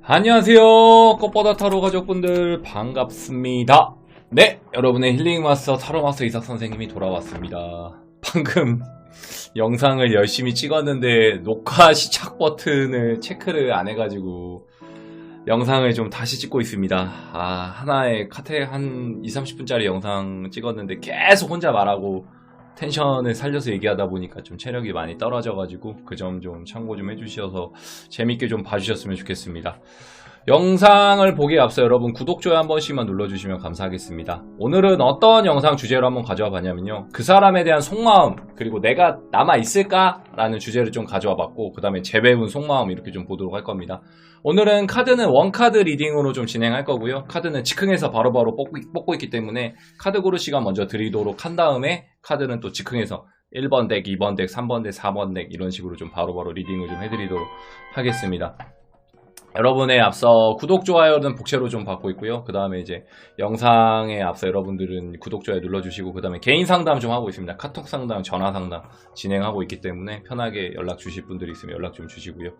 안녕하세요. 꽃보다 타로 가족분들 반갑습니다. 네, 여러분의 힐링마스터 타로마스터 이삭 선생님이 돌아왔습니다. 방금 영상을 열심히 찍었는데 녹화 시작 버튼을 체크를 안 해가지고 영상을 좀 다시 찍고 있습니다. 하나의 카테 한 20-30분짜리 영상 찍었는데 계속 혼자 말하고 텐션을 살려서 얘기하다 보니까 좀 체력이 많이 떨어져가지고 그 점 좀 참고 좀 해주셔서 재밌게 좀 봐주셨으면 좋겠습니다. 영상을 보기에 앞서 여러분 구독, 좋아요 한 번씩만 눌러주시면 감사하겠습니다. 오늘은 어떤 영상 주제로 한번 가져와 봤냐면요, 그 사람에 대한 속마음, 그리고 내가 남아있을까? 라는 주제를 좀 가져와 봤고, 그 다음에 재배운 속마음 이렇게 좀 보도록 할 겁니다. 오늘은 카드는 원카드 리딩으로 좀 진행할 거고요, 카드는 즉흥해서 바로바로 뽑고 있기 때문에 카드 고르 시간 먼저 드리도록 한 다음에 카드는 또 즉흥해서 1번 덱, 2번 덱, 3번 덱, 4번 덱 이런 식으로 좀 바로바로 리딩을 좀 해드리도록 하겠습니다. 여러분의 앞서 구독, 좋아요는 복채로 좀 받고 있고요. 그 다음에 이제 영상에 앞서 여러분들은 구독, 좋아요 눌러주시고, 그 다음에 개인 상담 좀 하고 있습니다. 카톡 상담, 전화 상담 진행하고 있기 때문에 편하게 연락 주실 분들이 있으면 연락 좀 주시고요.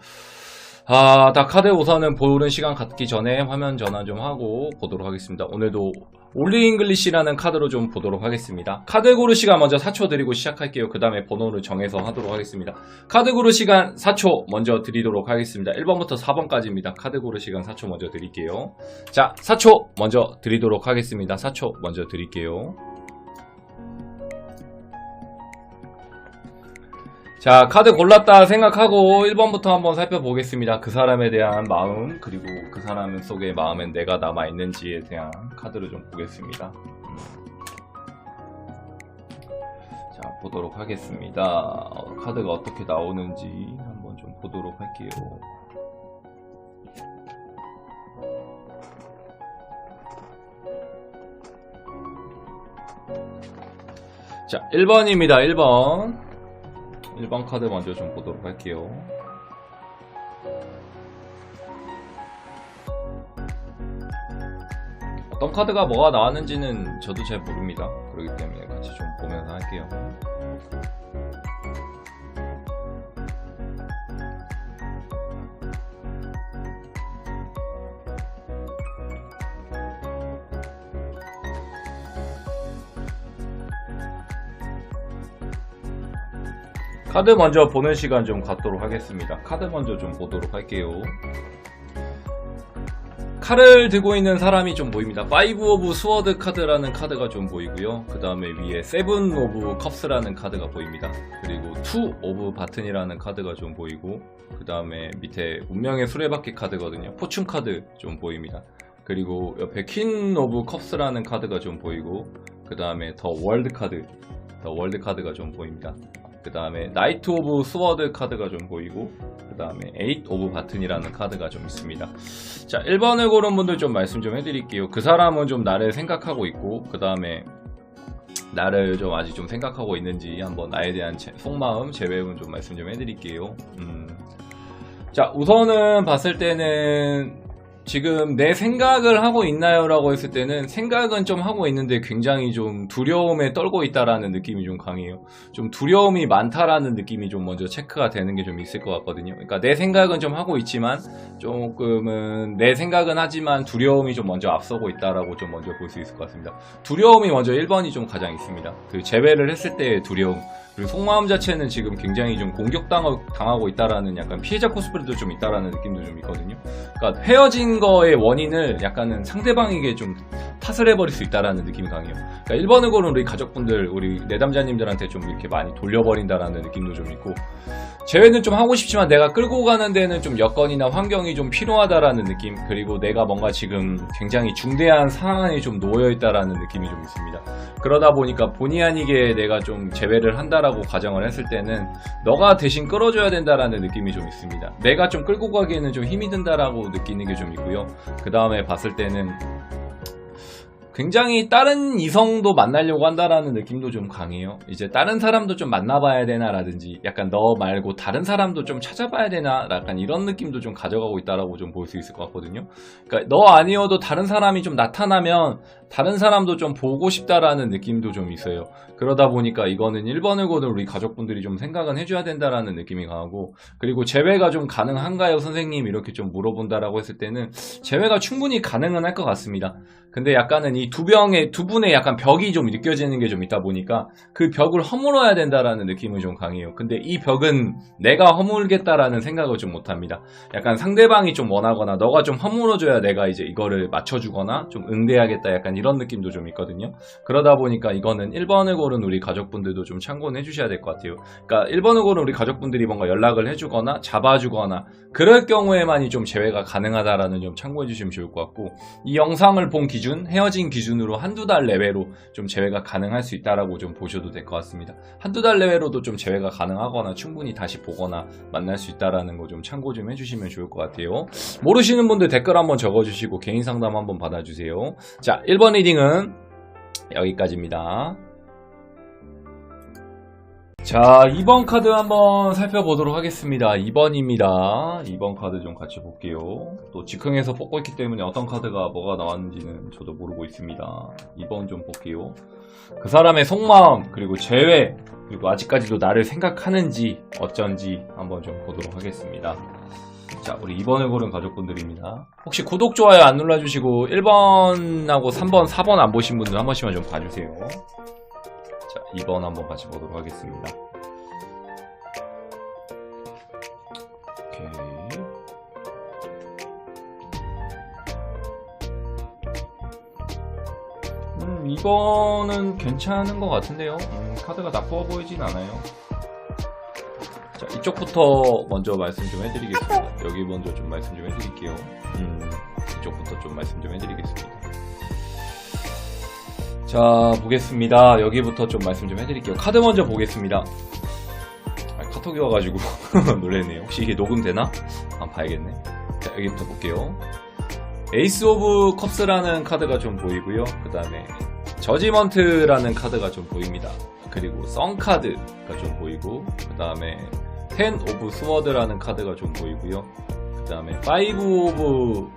다 카드 우선은 보는 시간 갖기 전에 화면 전환 좀 하고 보도록 하겠습니다. 오늘도 올리잉글리시라는 카드로 좀 보도록 하겠습니다. 카드 고르 시간 먼저 4초 드리고 시작할게요. 그 다음에 번호를 정해서 하도록 하겠습니다. 카드 고르 시간 4초 먼저 드리도록 하겠습니다. 1번부터 4번까지입니다. 카드 고르 시간 4초 먼저 드릴게요. 자, 4초 먼저 드리도록 하겠습니다. 4초 먼저 드릴게요. 자, 카드 골랐다 생각하고 1번부터 한번 살펴보겠습니다. 그 사람에 대한 마음, 그리고 그 사람 속의 마음엔 내가 남아있는지에 대한 카드를 좀 보겠습니다. 자, 보도록 하겠습니다. 카드가 어떻게 나오는지 한번 좀 보도록 할게요. 자, 1번입니다. 1번 카드 먼저 좀 보도록 할게요. 어떤 카드가 뭐가 나왔는지는 저도 잘 모릅니다. 그렇기 때문에 같이 좀 보면서 할게요. 카드 먼저 보는 시간 좀 갖도록 하겠습니다. 카드 먼저 좀 보도록 할게요. 칼을 들고 있는 사람이 좀 보입니다. 5 오브 스워드 카드라는 카드가 좀 보이고요. 그 다음에 위에 7 오브 컵스라는 카드가 보입니다. 그리고 2 오브 바튼이라는 카드가 좀 보이고, 그 다음에 밑에 운명의 수레바퀴 카드거든요. 포춘 카드 좀 보입니다. 그리고 옆에 퀸 오브 컵스라는 카드가 좀 보이고, 그 다음에 더 월드 카드가 좀 보입니다. 그 다음에 나이트 오브 스워드 카드가 좀 보이고, 그 다음에 8 오브 바튼이라는 카드가 좀 있습니다. 자, 1번을 고른 분들 좀 말씀 좀 해드릴게요. 그 사람은 좀 나를 생각하고 있고, 그 다음에 나를 좀 아직 좀 생각하고 있는지 한번 나에 대한 속마음, 재배운 좀 말씀 좀 해드릴게요. 자, 우선은 봤을 때는 지금 내 생각을 하고 있나요? 라고 했을 때는 생각은 좀 하고 있는데 굉장히 좀 두려움에 떨고 있다라는 느낌이 좀 강해요. 좀 두려움이 많다라는 느낌이 좀 먼저 체크가 되는 게 좀 있을 것 같거든요. 그러니까 내 생각은 좀 하고 있지만 조금은 내 생각은 하지만 두려움이 좀 먼저 앞서고 있다라고 좀 먼저 볼 수 있을 것 같습니다. 두려움이 먼저 1번이 좀 가장 있습니다. 그 재배를 했을 때의 두려움. 그리고 속마음 자체는 지금 굉장히 좀 공격당하고 있다라는 약간 피해자 코스프레도 좀 있다라는 느낌도 좀 있거든요. 그러니까 헤어진 거의 원인을 약간은 상대방에게 좀 탓을 해버릴 수 있다라는 느낌이 강해요. 그러니까 1번을 고른 우리 가족분들, 우리 내담자님들한테 좀 이렇게 많이 돌려버린다라는 느낌도 좀 있고, 재회는 좀 하고 싶지만 내가 끌고 가는 데는 좀 여건이나 환경이 좀 필요하다라는 느낌, 그리고 내가 뭔가 지금 굉장히 중대한 상황에 좀 놓여있다라는 느낌이 좀 있습니다. 그러다 보니까 본의 아니게 내가 좀 재회를 한다라고 가정을 했을 때는 너가 대신 끌어줘야 된다라는 느낌이 좀 있습니다. 내가 좀 끌고 가기에는 좀 힘이 든다라고 느끼는 게 좀 있고요. 그 다음에 봤을 때는 굉장히 다른 이성도 만나려고 한다라는 느낌도 좀 강해요. 이제 다른 사람도 좀 만나봐야 되나라든지 약간 너 말고 다른 사람도 좀 찾아봐야 되나 약간 이런 느낌도 좀 가져가고 있다라고 좀 볼 수 있을 것 같거든요. 그러니까 너 아니어도 다른 사람이 좀 나타나면 다른 사람도 좀 보고 싶다라는 느낌도 좀 있어요. 그러다 보니까 이거는 1번을 고른 우리 가족분들이 좀 생각은 해줘야 된다라는 느낌이 강하고, 그리고 재회가 좀 가능한가요 선생님 이렇게 좀 물어본다라고 했을 때는 재회가 충분히 가능은 할 것 같습니다. 근데 약간은 이 두 분의 약간 벽이 좀 느껴지는 게 좀 있다 보니까 그 벽을 허물어야 된다라는 느낌은 좀 강해요. 근데 이 벽은 내가 허물겠다라는 생각을 좀 못합니다. 약간 상대방이 좀 원하거나 너가 좀 허물어줘야 내가 이제 이거를 맞춰주거나 좀 응대하겠다 약간 이런 느낌도 좀 있거든요. 그러다 보니까 이거는 1번을 고른 우리 가족분들도 좀 참고는 해주셔야 될 것 같아요. 그러니까 1번을 고른 우리 가족분들이 뭔가 연락을 해주거나 잡아주거나 그럴 경우에만이 좀 재회가 가능하다라는 점 참고해 주시면 좋을 것 같고, 이 영상을 본 기준, 헤어진 기준으로 한두 달 내외로 좀 재회가 가능할 수 있다라고 좀 보셔도 될 것 같습니다. 한두 달 내외로도 좀 재회가 가능하거나 충분히 다시 보거나 만날 수 있다라는 거 좀 참고 좀 해주시면 좋을 것 같아요. 모르시는 분들 댓글 한번 적어주시고 개인 상담 한번 받아주세요. 자, 1번 리딩은 여기까지입니다. 자, 2번 카드 한번 살펴보도록 하겠습니다. 2번입니다. 2번 카드 좀 같이 볼게요. 또 즉흥해서 뽑고 있기 때문에 어떤 카드가 뭐가 나왔는지는 저도 모르고 있습니다. 2번 좀 볼게요. 그 사람의 속마음, 그리고 재회, 그리고 아직까지도 나를 생각하는지 어쩐지 한번 좀 보도록 하겠습니다. 자, 우리 2번을 고른 가족분들입니다. 혹시 구독, 좋아요 안 눌러주시고 1번하고 3번, 4번 안 보신 분들 한 번씩만 좀 봐주세요. 자, 2번 한번 같이 보도록 하겠습니다. 오케이. 이거는 괜찮은 것 같은데요. 카드가 나쁘어 보이진 않아요. 자, 이쪽부터 먼저 말씀 좀 해드리겠습니다. 여기 먼저 좀 말씀 좀 해드릴게요. 이쪽부터 좀 말씀 좀 해드리겠습니다. 자, 보겠습니다. 여기부터 좀 말씀 좀 해드릴게요. 카드 먼저 보겠습니다. 카톡이 와가지고 놀랬네요. 혹시 이게 녹음되나? 한번 봐야겠네. 자, 여기부터 볼게요. 에이스 오브 컵스라는 카드가 좀 보이고요. 그 다음에 저지먼트라는 카드가 좀 보입니다. 그리고 썬 카드가 좀 보이고, 그 다음에 텐 오브 스워드라는 카드가 좀 보이고요. 그 다음에 파이브 오브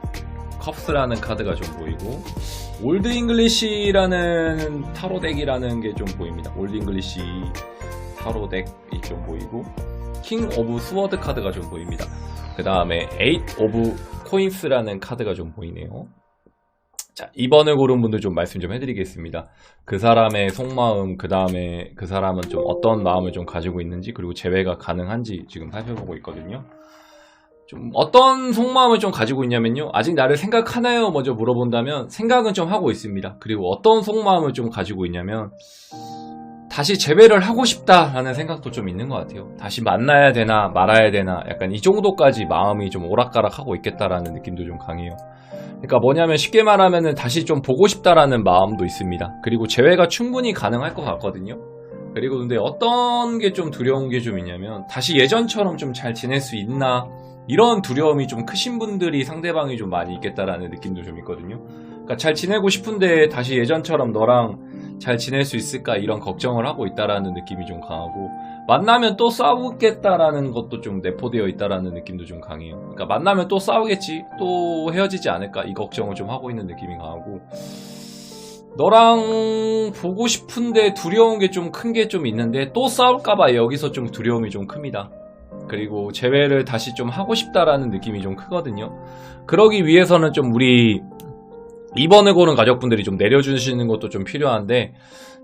컵스라는 카드가 좀 보이고, 올드 잉글리시라는 타로 덱이라는 게 좀 보입니다. 올드 잉글리시 타로 덱이 좀 보이고, 킹 오브 스워드 카드가 좀 보입니다. 그 다음에 에잇 오브 코인스라는 카드가 좀 보이네요. 자, 2번을 고른 분들 좀 말씀 좀 해드리겠습니다. 그 사람의 속마음, 그 다음에 그 사람은 좀 어떤 마음을 좀 가지고 있는지, 그리고 재회가 가능한지 지금 살펴보고 있거든요. 좀 어떤 속마음을 좀 가지고 있냐면요, 아직 나를 생각하나요? 먼저 물어본다면 생각은 좀 하고 있습니다. 그리고 어떤 속마음을 좀 가지고 있냐면 다시 재회를 하고 싶다라는 생각도 좀 있는 것 같아요. 다시 만나야 되나 말아야 되나 약간 이 정도까지 마음이 좀 오락가락하고 있겠다라는 느낌도 좀 강해요. 그러니까 뭐냐면 쉽게 말하면은 다시 좀 보고 싶다라는 마음도 있습니다. 그리고 재회가 충분히 가능할 것 같거든요. 그리고 근데 어떤 게 좀 두려운 게 좀 있냐면 다시 예전처럼 좀 잘 지낼 수 있나, 이런 두려움이 좀 크신 분들이 상대방이 좀 많이 있겠다라는 느낌도 좀 있거든요. 그러니까 잘 지내고 싶은데 다시 예전처럼 너랑 잘 지낼 수 있을까, 이런 걱정을 하고 있다라는 느낌이 좀 강하고, 만나면 또 싸우겠다라는 것도 좀 내포되어 있다라는 느낌도 좀 강해요. 그러니까 만나면 또 싸우겠지, 또 헤어지지 않을까, 이 걱정을 좀 하고 있는 느낌이 강하고, 너랑 보고 싶은데 두려운 게 좀 큰 게 좀 있는데 또 싸울까봐 여기서 좀 두려움이 좀 큽니다. 그리고 재회를 다시 좀 하고 싶다라는 느낌이 좀 크거든요. 그러기 위해서는 좀 우리 2번을 고른 가족분들이 좀 내려주시는 것도 좀 필요한데,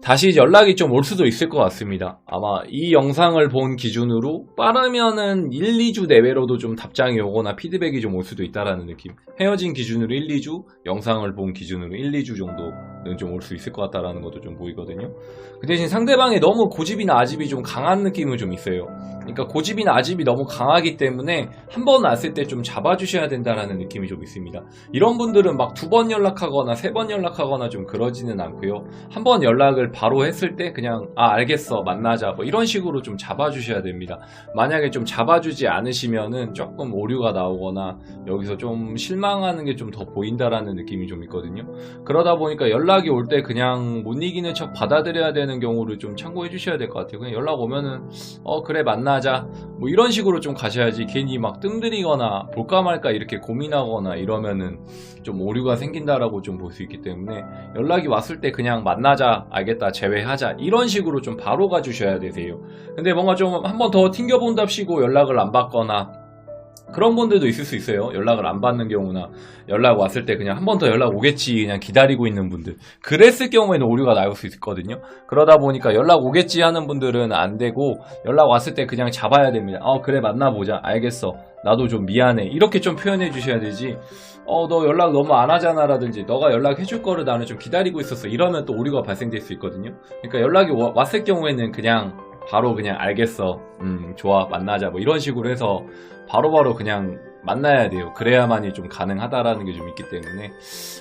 다시 연락이 좀 올 수도 있을 것 같습니다. 아마 이 영상을 본 기준으로 빠르면은 1, 2주 내외로도 좀 답장이 오거나 피드백이 좀 올 수도 있다라는 느낌. 헤어진 기준으로 1, 2주, 영상을 본 기준으로 1, 2주 정도는 좀 올 수 있을 것 같다라는 것도 좀 보이거든요. 그 대신 상대방이 너무 고집이나 아집이 좀 강한 느낌은 좀 있어요. 그러니까 고집이나 아집이 너무 강하기 때문에 한 번 왔을 때 좀 잡아주셔야 된다라는 느낌이 좀 있습니다. 이런 분들은 막 2번 연락하거나 3번 연락하거나 좀 그러지는 않고요. 한 번 연락을 바로 했을 때 그냥 알겠어 만나자 뭐 이런 식으로 좀 잡아주셔야 됩니다. 만약에 좀 잡아주지 않으시면은 조금 오류가 나오거나 여기서 좀 실망하는 게 좀 더 보인다라는 느낌이 좀 있거든요. 그러다 보니까 연락 연락이 올 때 그냥 못 이기는 척 받아들여야 되는 경우를 좀 참고해 주셔야 될 것 같아요. 그냥 연락 오면은 그래 만나자 뭐 이런 식으로 좀 가셔야지, 괜히 막 뜸들이거나 볼까 말까 이렇게 고민하거나 이러면은 좀 오류가 생긴다라고 좀 볼 수 있기 때문에, 연락이 왔을 때 그냥 만나자, 알겠다, 제외하자 이런 식으로 좀 바로 가주셔야 되세요. 근데 뭔가 좀 한 번 더 튕겨본답시고 연락을 안 받거나 그런 분들도 있을 수 있어요. 연락을 안 받는 경우나 연락 왔을 때 그냥 한 번 더 연락 오겠지 그냥 기다리고 있는 분들, 그랬을 경우에는 오류가 나올 수 있거든요. 그러다 보니까 연락 오겠지 하는 분들은 안 되고, 연락 왔을 때 그냥 잡아야 됩니다. 그래 만나보자, 알겠어, 나도 좀 미안해, 이렇게 좀 표현해 주셔야 되지, 너 연락 너무 안 하잖아 라든지 너가 연락해 줄 거를 나는 좀 기다리고 있었어 이러면 또 오류가 발생될 수 있거든요. 그러니까 연락이 왔을 경우에는 그냥 바로 그냥 알겠어, 좋아, 만나자 뭐 이런 식으로 해서 바로바로 그냥 만나야 돼요. 그래야만이 좀 가능하다라는 게 좀 있기 때문에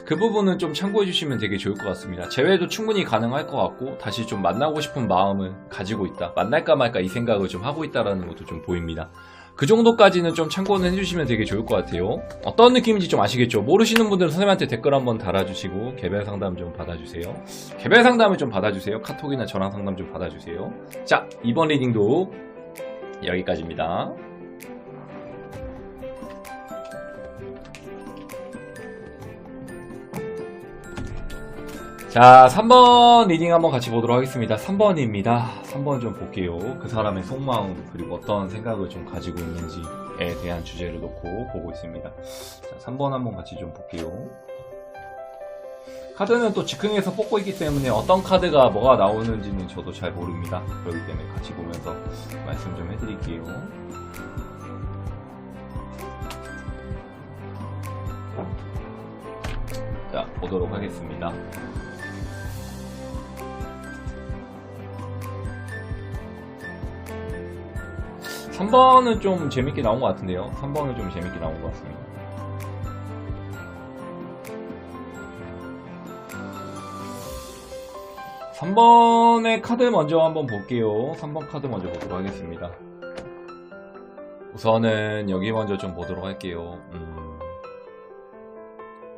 그 부분은 좀 참고해 주시면 되게 좋을 것 같습니다. 제외도 충분히 가능할 것 같고, 다시 좀 만나고 싶은 마음을 가지고 있다, 만날까 말까 이 생각을 좀 하고 있다라는 것도 좀 보입니다. 그 정도까지는 좀 참고는 해주시면 되게 좋을 것 같아요. 어떤 느낌인지 좀 아시겠죠? 모르시는 분들은 선생님한테 댓글 한번 달아주시고 개별 상담 좀 받아주세요. 개별 상담을 좀 받아주세요. 카톡이나 저랑 상담 좀 받아주세요. 자, 이번 리딩도 여기까지입니다. 자, 3번 리딩 한번 같이 보도록 하겠습니다. 3번입니다. 3번 좀 볼게요. 그 사람의 속마음, 그리고 어떤 생각을 좀 가지고 있는지에 대한 주제를 놓고 보고 있습니다. 자, 3번 한번 같이 좀 볼게요. 카드는 또 즉흥해서 뽑고 있기 때문에 어떤 카드가 뭐가 나오는지는 저도 잘 모릅니다. 그렇기 때문에 같이 보면서 말씀 좀 해드릴게요. 자, 보도록 하겠습니다. 3번은 좀 재밌게 나온 것 같은데요. 3번은 좀 재밌게 나온 것 같습니다. (3번의) 카드 먼저 한번 볼게요. 3번 카드 먼저 보도록 하겠습니다. 우선은 여기 먼저 좀 보도록 할게요.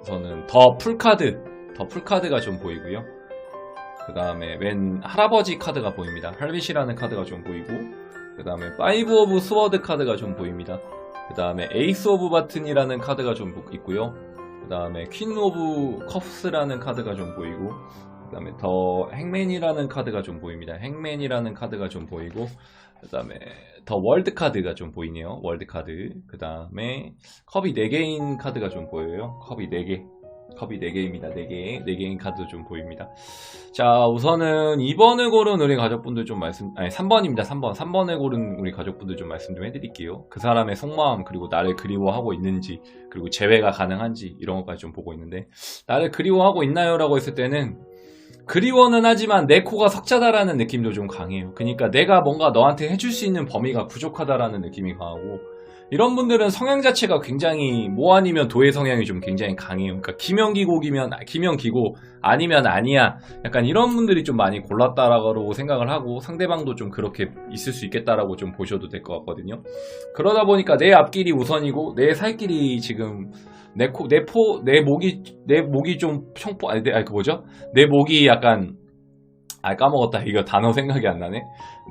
우선은 더 풀카드가 좀 보이고요. 그 다음에 웬 할아버지 카드가 보입니다. 할빗이라는 카드가 좀 보이고, 그 다음에 파이브 오브 스워드 카드가 좀 보입니다. 그 다음에 에이스 오브 바튼이라는 카드가 좀 있고요. 그 다음에 퀸 오브 컵스라는 카드가 좀 보이고, 그 다음에 더 행맨이라는 카드가 좀 보입니다. 행맨이라는 카드가 좀 보이고, 그 다음에 더 월드 카드가 좀 보이네요. 월드 카드. 그 다음에 컵이 4개인 카드가 좀 보여요. 컵이 4개입니다. 4개인 카드 좀 보입니다. 자, 우선은 2번을 고른 우리 가족분들 좀 3번입니다. 3번을 고른 우리 가족분들 좀 말씀 좀 해드릴게요. 그 사람의 속마음, 그리고 나를 그리워하고 있는지, 그리고 재회가 가능한지, 이런 것까지 좀 보고 있는데, 나를 그리워하고 있나요? 라고 했을 때는 그리워는 하지만 내 코가 석자다라는 느낌도 좀 강해요. 그러니까 내가 뭔가 너한테 해줄 수 있는 범위가 부족하다라는 느낌이 강하고, 이런 분들은 성향 자체가 굉장히 모 아니면 도의 성향이 좀 굉장히 강해요. 그러니까 김연기고기면 김연기고 아니면 아니야, 약간 이런 분들이 좀 많이 골랐다라고 생각을 하고, 상대방도 좀 그렇게 있을 수 있겠다라고 좀 보셔도 될 것 같거든요. 그러다 보니까 내 앞길이 우선이고 내 살길이 지금 내 목이 좀 내 목이 약간 까먹었다. 이거 단어 생각이 안 나네.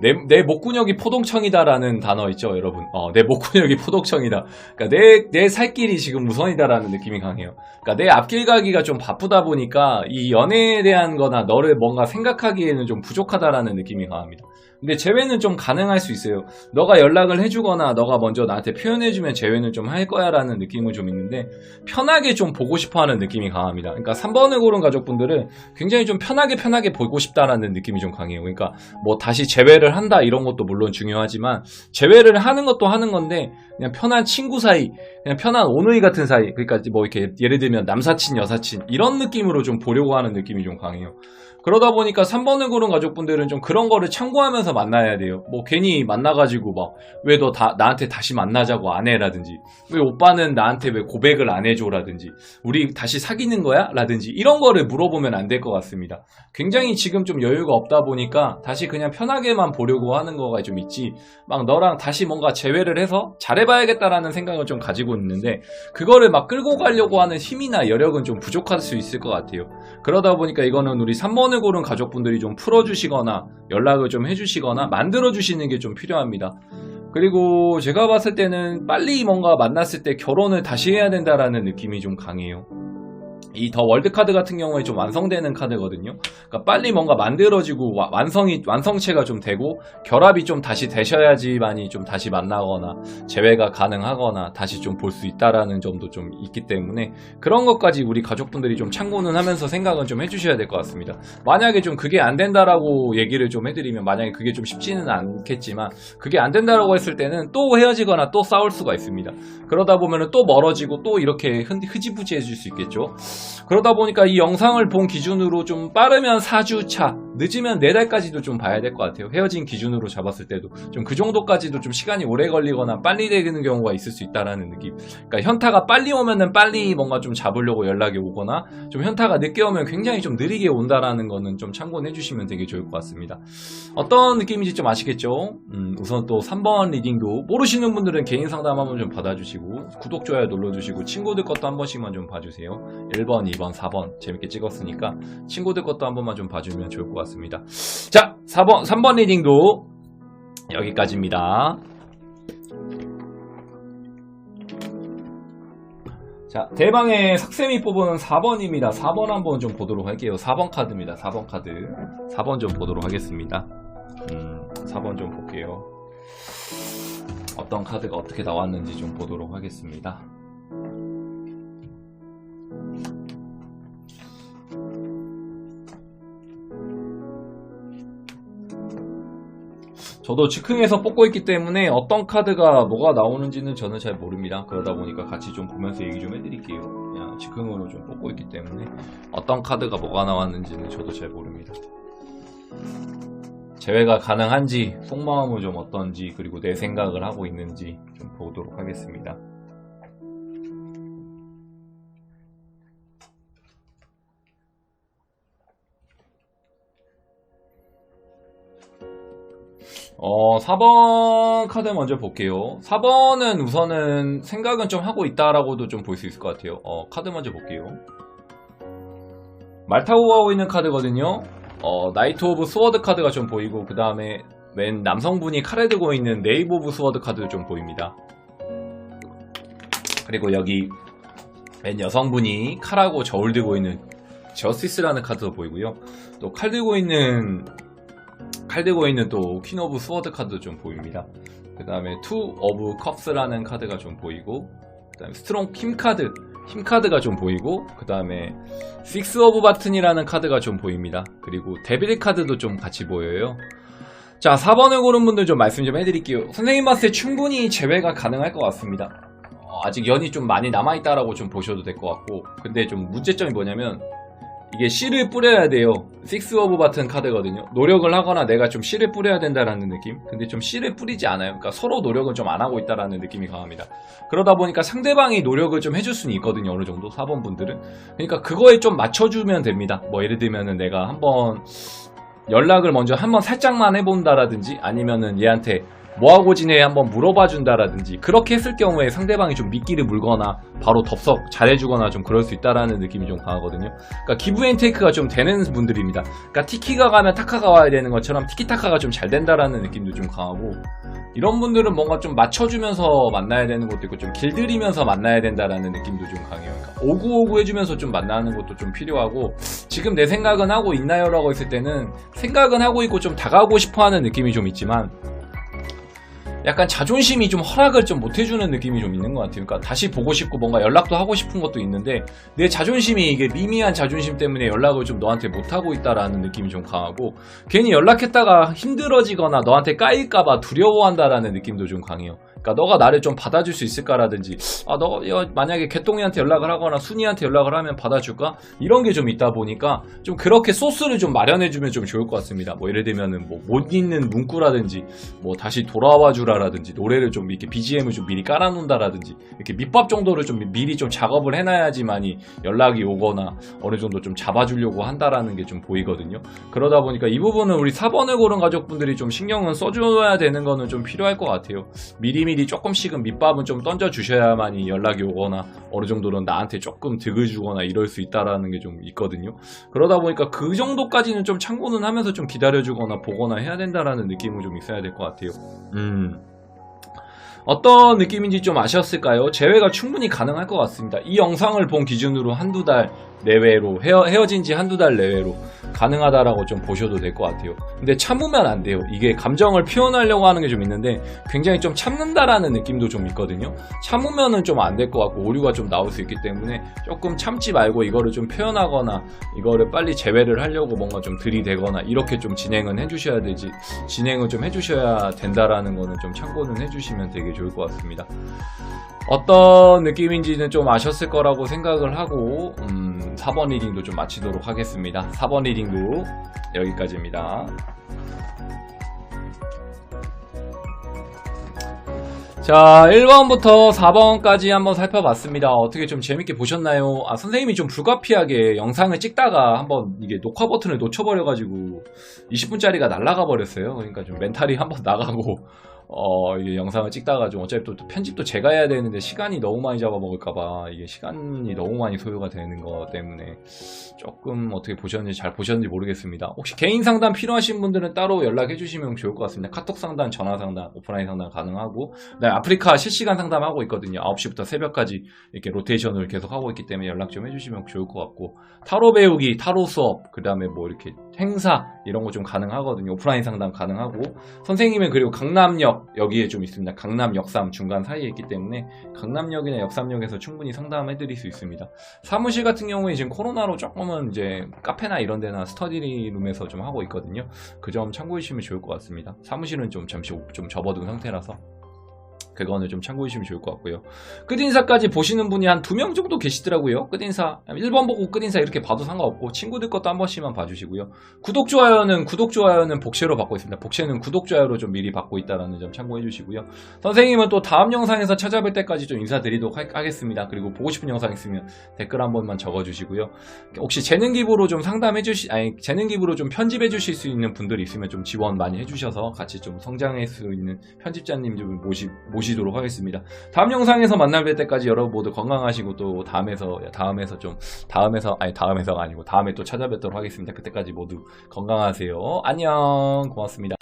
내 목근육이 포동청이다라는 단어 있죠, 여러분. 내 목근육이 포동청이다. 그러니까 내 살길이 지금 우선이다라는 느낌이 강해요. 그러니까 내 앞길 가기가 좀 바쁘다 보니까 이 연애에 대한 거나 너를 뭔가 생각하기에는 좀 부족하다라는 느낌이 강합니다. 근데 재회는 좀 가능할 수 있어요. 너가 연락을 해주거나 너가 먼저 나한테 표현해주면 재회는 좀 할 거야 라는 느낌은 좀 있는데, 편하게 좀 보고 싶어하는 느낌이 강합니다. 그러니까 3번을 고른 가족분들은 굉장히 좀 편하게 보고 싶다라는 느낌이 좀 강해요. 그러니까 뭐 다시 재회를 한다 이런 것도 물론 중요하지만, 재회를 하는 것도 하는 건데 그냥 편한 친구 사이, 그냥 편한 오누이 같은 사이, 그러니까 뭐 이렇게 예를 들면 남사친 여사친 이런 느낌으로 좀 보려고 하는 느낌이 좀 강해요. 그러다 보니까 3번을 고른 가족분들은 좀 그런 거를 참고하면서 만나야 돼요. 뭐 괜히 만나가지고 막 왜 너 나한테 다시 만나자고 안 해라든지, 왜 오빠는 나한테 왜 고백을 안 해줘라든지, 우리 다시 사귀는 거야? 라든지 이런 거를 물어보면 안 될 것 같습니다. 굉장히 지금 좀 여유가 없다 보니까 다시 그냥 편하게만 보려고 하는 거가 좀 있지, 막 너랑 다시 뭔가 재회를 해서 잘해봐야겠다라는 생각을 좀 가지고 있는데 그거를 막 끌고 가려고 하는 힘이나 여력은 좀 부족할 수 있을 것 같아요. 그러다 보니까 이거는 우리 3번을 고른 가족분들이 좀 풀어주시거나 연락을 좀 해주시거나 만들어주시는 게 좀 필요합니다. 그리고 제가 봤을 때는 빨리 뭔가 만났을 때 결혼을 다시 해야 된다라는 느낌이 좀 강해요. 이 더 월드 카드 같은 경우에 좀 완성되는 카드거든요. 그러니까 빨리 뭔가 만들어지고 완성체가 좀 되고 결합이 좀 다시 되셔야지만이 좀 다시 만나거나 재회가 가능하거나 다시 좀 볼 수 있다라는 점도 좀 있기 때문에 그런 것까지 우리 가족분들이 좀 참고는 하면서 생각은 좀 해주셔야 될 것 같습니다. 만약에 좀 그게 안 된다라고 얘기를 좀 해드리면, 만약에 그게 좀 쉽지는 않겠지만 그게 안 된다라고 했을 때는 또 헤어지거나 또 싸울 수가 있습니다. 그러다 보면은 또 멀어지고 또 이렇게 흐지부지해질 수 있겠죠. 그러다 보니까 이 영상을 본 기준으로 좀 빠르면 4주차, 늦으면 4달까지도 좀 봐야 될 것 같아요. 헤어진 기준으로 잡았을 때도 좀 그 정도까지도 좀 시간이 오래 걸리거나 빨리 되는 경우가 있을 수 있다라는 느낌. 그러니까 현타가 빨리 오면은 빨리 뭔가 좀 잡으려고 연락이 오거나, 좀 현타가 늦게 오면 굉장히 좀 느리게 온다라는 거는 좀 참고해 주시면 되게 좋을 것 같습니다. 어떤 느낌인지 좀 아시겠죠? 우선 또 3번 리딩도 모르시는 분들은 개인 상담 한번 좀 받아주시고 구독, 좋아요 눌러주시고 친구들 것도 한 번씩만 좀 봐주세요. 1번, 2번, 4번 재밌게 찍었으니까 친구들 것도 한 번만 좀 봐주면 좋을 것 같습니다. 자, 3번 리딩도 여기까지입니다. 자, 대방의 삭쌤이 뽑은 4번입니다. 4번 한번 좀 보도록 할게요. 4번 카드입니다. 4번 카드. 4번 좀 보도록 하겠습니다. 4번 좀 볼게요. 어떤 카드가 어떻게 나왔는지 좀 보도록 하겠습니다. 저도 즉흥해서 뽑고 있기 때문에 어떤 카드가 뭐가 나오는지는 저는 잘 모릅니다. 그러다 보니까 같이 좀 보면서 얘기 좀 해드릴게요. 그냥 즉흥으로 좀 뽑고 있기 때문에 어떤 카드가 뭐가 나왔는지는 저도 잘 모릅니다. 재회가 가능한지, 속마음은 좀 어떤지, 그리고 내 생각을 하고 있는지 좀 보도록 하겠습니다. 어, 4번 카드 먼저 볼게요. 4번은 우선은 생각은 좀 하고 있다라고도 좀 볼 수 있을 것 같아요. 카드 먼저 볼게요. 말 타고 가고 있는 카드거든요. 나이트 오브 스워드 카드가 좀 보이고, 그 다음에 맨 남성분이 칼을 들고 있는 네이브 오브 스워드 카드도 좀 보입니다. 그리고 여기 맨 여성분이 칼하고 저울 들고 있는 저스티스라는 카드도 보이고요. 또 칼 들고 있는 또 퀸 오브 스워드 카드도 좀 보입니다. 그 다음에 투 오브 컵스라는 카드가 좀 보이고, 그 다음에 스트롱 힘 카드가 좀 보이고, 그 다음에 식스 오브 바튼이라는 카드가 좀 보입니다. 그리고 데빌 카드도 좀 같이 보여요. 자, 4번을 고른 분들 좀 말씀 좀 해드릴게요. 선생님 봤을 때 충분히 재회가 가능할 것 같습니다. 아직 연이 좀 많이 남아있다라고 좀 보셔도 될 것 같고, 근데 좀 문제점이 뭐냐면 이게 씨를 뿌려야 돼요. 식스 오브 바튼 카드거든요. 노력을 하거나 내가 좀 씨를 뿌려야 된다라는 느낌. 근데 좀 씨를 뿌리지 않아요. 그러니까 서로 노력을 좀 안 하고 있다라는 느낌이 강합니다. 그러다 보니까 상대방이 노력을 좀 해줄 수는 있거든요. 어느 정도 4번 분들은. 그러니까 그거에 좀 맞춰주면 됩니다. 뭐 예를 들면은 내가 한번 연락을 먼저 한번 살짝만 해본다라든지, 아니면은 얘한테 뭐하고 지내 한번 물어봐 준다라든지, 그렇게 했을 경우에 상대방이 좀 미끼를 물거나 바로 덥석 잘해주거나 좀 그럴 수 있다라는 느낌이 좀 강하거든요. 그러니까 기브 앤 테이크가 좀 되는 분들입니다. 그러니까 티키가 가면 타카가 와야 되는 것처럼 티키타카가 좀 잘 된다라는 느낌도 좀 강하고, 이런 분들은 뭔가 좀 맞춰주면서 만나야 되는 것도 있고 좀 길들이면서 만나야 된다라는 느낌도 좀 강해요. 그러니까 오구오구 해주면서 좀 만나는 것도 좀 필요하고, 지금 내 생각은 하고 있나요? 라고 했을 때는 생각은 하고 있고 좀 다가오고 싶어하는 느낌이 좀 있지만 약간 자존심이 좀 허락을 좀 못해주는 느낌이 좀 있는 것 같아요. 그러니까 다시 보고 싶고 뭔가 연락도 하고 싶은 것도 있는데 내 자존심이, 이게 미미한 자존심 때문에 연락을 좀 너한테 못하고 있다라는 느낌이 좀 강하고, 괜히 연락했다가 힘들어지거나 너한테 까일까봐 두려워한다라는 느낌도 좀 강해요. 그러니까 너가 나를 좀 받아줄 수 있을까라든지, 너 만약에 개똥이한테 연락을 하거나 순이한테 연락을 하면 받아줄까? 이런 게 좀 있다 보니까 좀 그렇게 소스를 좀 마련해주면 좀 좋을 것 같습니다. 뭐 예를 들면은 뭐 못 잊는 문구라든지, 뭐 다시 돌아와 주라라든지, 노래를 좀 이렇게 BGM을 좀 미리 깔아놓는다라든지, 이렇게 밑밥 정도를 좀 미리 좀 작업을 해놔야지만이 연락이 오거나 어느 정도 좀 잡아주려고 한다라는 게 좀 보이거든요. 그러다 보니까 이 부분은 우리 4번을 고른 가족분들이 좀 신경은 써줘야 되는 거는 좀 필요할 것 같아요. 미리미리 조금씩은 밑밥은 좀 던져주셔야만이 연락이 오거나 어느 정도는 나한테 조금 득을 주거나 이럴 수 있다라는 게 좀 있거든요. 그러다 보니까 그 정도까지는 좀 참고는 하면서 좀 기다려주거나 보거나 해야 된다라는 느낌은 좀 있어야 될 것 같아요. 어떤 느낌인지 좀 아셨을까요? 재회가 충분히 가능할 것 같습니다. 이 영상을 본 기준으로 한두 달 내외로 헤어진 지 한두 달 내외로 가능하다라고 좀 보셔도 될 것 같아요. 근데 참으면 안 돼요. 이게 감정을 표현하려고 하는 게 좀 있는데 굉장히 좀 참는다라는 느낌도 좀 있거든요. 참으면은 좀 안 될 것 같고 오류가 좀 나올 수 있기 때문에 조금 참지 말고 이거를 좀 표현하거나 이거를 빨리 재회를 하려고 뭔가 좀 들이대거나 이렇게 좀 진행은 해주셔야 되지, 진행을 좀 해주셔야 된다라는 거는 좀 참고는 해주시면 되게 좋을 것 같습니다. 어떤 느낌인지는 좀 아셨을 거라고 생각을 하고 4번 리딩도 좀 마치도록 하겠습니다. 4번 리딩도 여기까지입니다. 자, 1번부터 4번까지 한번 살펴봤습니다. 어떻게 좀 재밌게 보셨나요? 선생님이 좀 불가피하게 영상을 찍다가 한번 이게 녹화 버튼을 놓쳐버려가지고 20분짜리가 날아가 버렸어요. 그러니까 좀 멘탈이 한번 나가고 이게 영상을 찍다가 좀 어차피 또 편집도 제가 해야 되는데 시간이 너무 많이 잡아먹을까봐 이게 시간이 너무 많이 소요가 되는 거 때문에 조금 어떻게 보셨는지 잘 보셨는지 모르겠습니다. 혹시 개인 상담 필요하신 분들은 따로 연락해 주시면 좋을 것 같습니다. 카톡 상담, 전화 상담, 오프라인 상담 가능하고, 그다음에 아프리카 실시간 상담하고 있거든요. 9시부터 새벽까지 이렇게 로테이션을 계속 하고 있기 때문에 연락 좀 해주시면 좋을 것 같고, 타로 배우기, 타로 수업, 그 다음에 뭐 이렇게 행사 이런 거 좀 가능하거든요. 오프라인 상담 가능하고, 선생님은 그리고 강남역 여기에 좀 있습니다. 강남 역삼 중간 사이에 있기 때문에 강남역이나 역삼역에서 충분히 상담해 드릴 수 있습니다. 사무실 같은 경우에 지금 코로나로 조금은 이제 카페나 이런 데나 스터디룸에서 좀 하고 있거든요. 그 점 참고해 주시면 좋을 것 같습니다. 사무실은 좀 잠시 좀 접어둔 상태라서 그거는 좀 참고해 주시면 좋을 것 같고요. 끝인사까지 보시는 분이 한 2명 정도 계시더라고요. 끝인사 1번 보고 끝인사 이렇게 봐도 상관없고, 친구들 것도 한 번씩만 봐주시고요. 구독 좋아요는 복쉐로 받고 있습니다. 복쉐는 구독 좋아요로 좀 미리 받고 있다는 점 참고해 주시고요. 선생님은 또 다음 영상에서 찾아뵐 때까지 좀 인사드리도록 하겠습니다. 그리고 보고 싶은 영상 있으면 댓글 한 번만 적어주시고요. 혹시 재능 기부로 좀 재능 기부로 좀 편집해 주실 수 있는 분들이 있으면 좀 지원 많이 해주셔서 같이 좀 성장할 수 있는 편집자님 좀 모시도록 하겠습니다. 다음 영상에서 만날 때까지 여러분 모두 건강하시고, 또 다음에 또 찾아뵙도록 하겠습니다. 그때까지 모두 건강하세요. 안녕. 고맙습니다.